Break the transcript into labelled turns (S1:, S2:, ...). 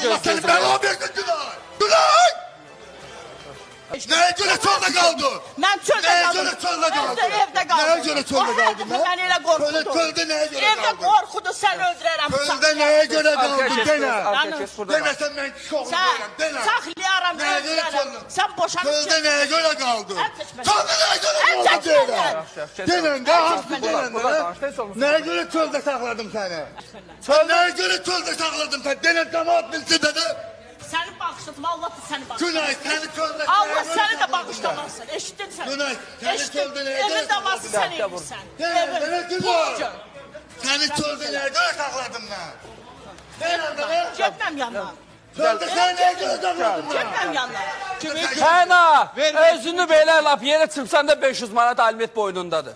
S1: Allah seni
S2: gözləyirsən.
S1: bəla versin Günay. Günay! Nəyə görə çöldə qaldı?
S3: Mən çöldə
S1: Nəyə
S3: qaldım.
S1: görə çöldə qaldı?
S3: Evdə qaldım.
S1: Nəyə görə çöldə qaldın?
S3: Mən elə qorxudum.
S1: Çöldə nəyə görə
S3: Evdə
S1: qaldın?
S3: qorxudu, sən öldürərəm.
S1: Çöldə nəyə görə
S2: Arkaya
S1: qaldın?
S2: keç,
S1: Denə.
S2: arkaya keç, burada
S1: Denə
S2: qal.
S1: sən mən şoğlu
S3: Sən
S1: deyirəm. Denə.
S3: saxlayaram,
S1: Nəyə görə
S3: öldürərəm.
S1: çöldə?
S3: Sən boşanıb
S1: Çöldə nəyə görə qaldın?
S3: Əl çəkmə.
S1: Çöldə nəyə görə
S3: Əl
S1: qaldın?
S3: çəkmə.
S1: Denə. Denən də haqqı denən
S2: Burada
S1: də.
S2: danış, tez olmuş.
S1: Nəyə görə çöldə saxladım səni? Nəyə görə çöldə saxladım səni? Denən cəmaat bilsin dedi.
S3: Səni bağışladım, Allah da səni bağışladı.
S1: Günay səni çöldə
S3: Allah səni də bağışlamasın. Eşitdin sən.
S1: Günay, səni çöldə nəyə görə
S3: Evin davası sən edirsən.
S1: Denə Günay. Səni çöldə nəyə görə saxladım mən? Denən də.
S3: Getməm yanına.
S1: Çöldə səni nəyə görə saxladım mən?
S3: Getməm yanına.
S2: Həna, özünü belə lap yerə çırpsan da 500 manat aliment boynundadır.